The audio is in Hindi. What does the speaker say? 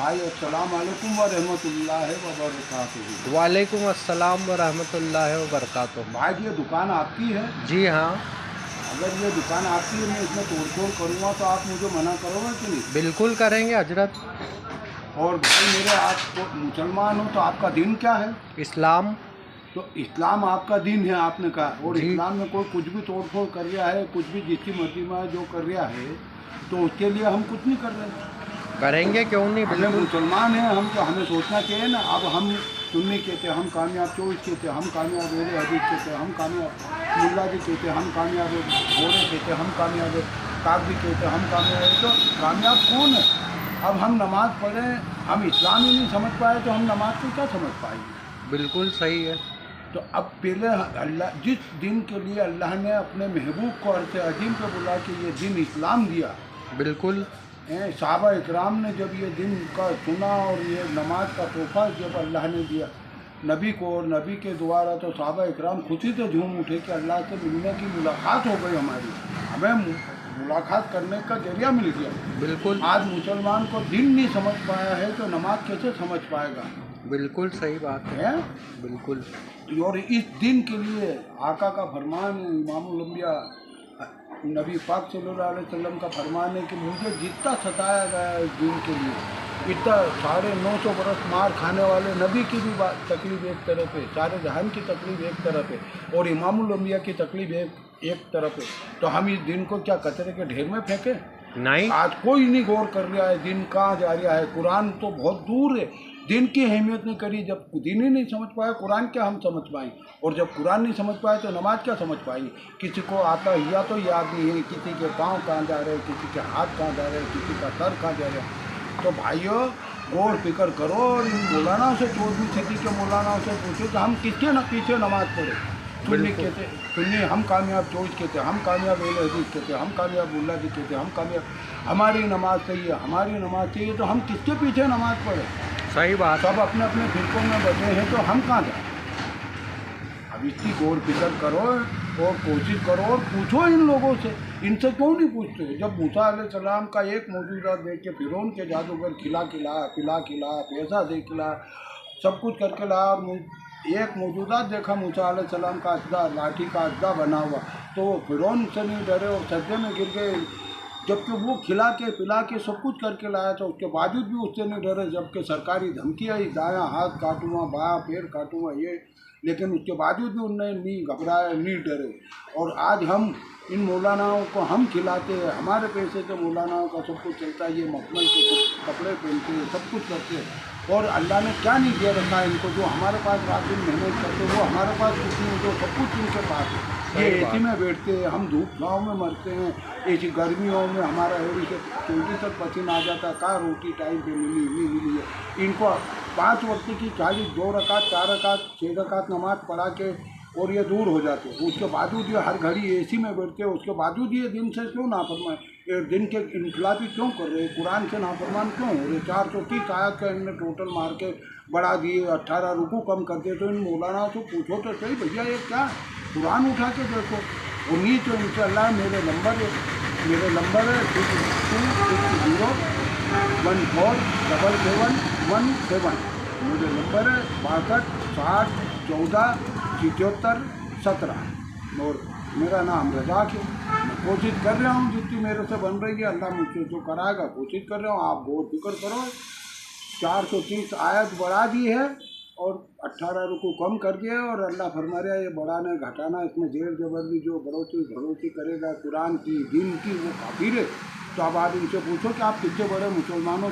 भाई अस्सलाम वालेकुम व रहमतुल्लाहि व बरकातुहू। वालेकुम अस्सलाम व रहमतुल्लाहि व बरकातुहू। भाई ये दुकान आपकी है? जी हाँ, अगर ये दुकान आपकी है, मैं इसमें तोड़-फोड़ करूँगा तो आप मुझे मना करोगे कि नहीं? बिल्कुल करेंगे हजरत। और भाई मेरे आप तो मुसलमान हो तो आपका दिन क्या है? इस्लाम। तो इस्लाम आपका दिन है आपने कहा, और जी, इस्लाम में कोई कुछ भी तोड़-फोड़ कर रहा है, कुछ भी जिसकी मर्जी में जो कर रहा है, तो उसके लिए हम कुछ नहीं कर रहे। करेंगे क्यों नहीं, हमें बिल्कुल। मुसलमान हैं हम, तो हमें सोचना चाहिए ना। अब हम सुन्नी कहते हैं, हम कामयाब चौबीस कहते हैं, हम कामयाब मेरे हदीस कहते हैं, हम कामयाब मुल्ला जी कहते हैं, हम कामयाब घोड़े कहते हैं, हम कामयाब कागजी कहते हैं, हम कामयाब है। तो कामयाब कौन है? अब हम नमाज़ पढ़ें, हम इस्लाम ही नहीं समझ पाए तो हम नमाज को क्या समझ पाएंगे? बिल्कुल सही है। तो अब पहले अल्लाह जिस दिन के लिए अल्लाह ने अपने महबूब को अर्श अजीम पे बुला के ये दिन इस्लाम दिया, बिल्कुल सहाबा इकराम ने जब ये दिन का सुना और ये नमाज का तोहफा जब अल्लाह ने दिया नबी को, और नबी के द्वारा, तो सहाबा इकराम खुशी से झूम उठे कि अल्लाह से मिलने की मुलाकात हो गई हमारी, हमें मुलाकात करने का जरिया मिल गया। बिल्कुल आज मुसलमान को दिन नहीं समझ पाया है तो नमाज कैसे समझ पाएगा? बिल्कुल सही बात है। है? बिल्कुल और इस दिन के लिए आका का फरमान है, इमामुल अंबिया नबी पाक सल्लल्लाहु अलैहि वसल्लम का फरमान है कि मुझे जितना सताया गया है इस दिन के लिए, इतना 950 बरस मार खाने वाले नबी की भी तकलीफ एक तरफ है, सारे जहान की तकलीफ एक तरफ है, और इमामुल अंबिया की तकलीफ एक तरफ है। तो हम इस दिन को क्या कचरे के ढेर में फेंकें? नहीं, आज कोई नहीं गौर कर रहा है दिन कहाँ जा रहा है। कुरान तो बहुत दूर है, दिन की अहमियत नहीं करी। जब दिन ही नहीं समझ पाए कुरान क्या हम समझ पाएँ, और जब कुरान नहीं समझ पाए तो नमाज क्या समझ पाएंगे? किसी को आता हिया तो याद नहीं है, किसी के पाँव कहाँ जा रहे हैं, किसी के हाथ कहाँ जा रहे हैं, किसी का सर कहाँ जा रहा है। तो भाइयों गौर फिक्र करो, और इन मौलानाओं से 14वीं सदी के मौलानाओं से पूछो कि हम किसके पीछे नमाज पढ़े। सुन्नी कहते सुन्नी हम कामयाब चौबीस कहते हैं, हम कामयाब अहले हदीस कहते हैं, हम कामयाब मुल्ला जी कहते हैं, हम कामयाब हमारी नमाज सही है, हमारी नमाज चाहिए। तो हम किसके पीछे नमाज पढ़े? सही बात। सब अपने अपने फिरकों में बचे हैं, तो हम कहाँ जाए? अब इसकी गौर फिक्र करो और कोशिश करो और पूछो इन लोगों से। इनसे क्यों नहीं पूछते? जब मूसा अलैहिस्सलाम का एक मौजूदा देख के फिरौन के जादूगर पिला पैसा दे खिला, सब कुछ करके लाया, और एक मौजूदा देखा मूसा अलैहिस्सलाम का अजदा, लाठी का अजदा बना हुआ, तो वो फिरौन से नहीं डरे और सज्जे में गिर गए। जबकि वो खिला के पिला के सब कुछ करके लाया था, उसके बावजूद भी उससे नहीं डरे। जबकि सरकारी धमकी आई, दायां हाथ काटूंगा, बायां पैर काटूंगा, ये, लेकिन उसके बावजूद भी उन्हें नहीं घबराया, नहीं डरे। और आज हम इन मौलानाओं को हम खिलाते हैं, हमारे पैसे से मौलानाओं का सब कुछ चलता है, ये मखमल के कपड़े पहनते हैं, सब कुछ करते हैं, और अल्लाह ने क्या नहीं दिया रखा है इनको? जो हमारे पास रात दिन मेहनत करते हैं, वो हमारे पास कुछ नहीं, जो सब कुछ इनके पास है। ये एसी में बैठते हैं, हम धूप छाँव में मरते हैं, ऐसी गर्मियों में हमारा हेड़ी से चोटी तक पसीना आ जाता है, कहाँ रोटी टाइम पे मिली नहीं मिली है। इनको 5 वक्त की 2 रकात 4 रकात 6 रकात नमाज पढ़ा के और ये दूर हो जाते हैं। उसके बावजूद ये हर घड़ी एसी में बैठते हैं, उसके बावजूद ये दिन से क्यों नाफरमान, ये दिन के इनखिलाफी क्यों कर रहे हैं? कुरान से नाफरमान क्यों हो रहे? 430 आयत का इनने टोटल मार के बढ़ा दिए, 18 रुकू कम कर दिए। तो इन मौलाना से पूछो तो सही, भैया ये क्या है? कुरान उठा के देखो। उन्हीं तो इंशाल्लाह मेरे नंबर है 62147717। मेरे नंबर है 62 60 14 77 17, और मेरा नाम रजाक है। मैं कोशिश कर रहा हूँ जितनी मेरे से बन रही है, अल्लाह मुझसे जो कराएगा कोशिश कर रहा हूँ। आप गौर फिक्र करो। 430 आयत बढ़ा दी है और 18 रुकू कम कर दिया, और अल्लाह फरमा रहा है ये बढ़ाना घटाना, इसमें जेर जबरदस्ती जो बढ़ोतरी करेगा कुरान की दिन की, वो काफिर है। तो अब आप इनसे पूछो कि आप कितने बड़े मुसलमानों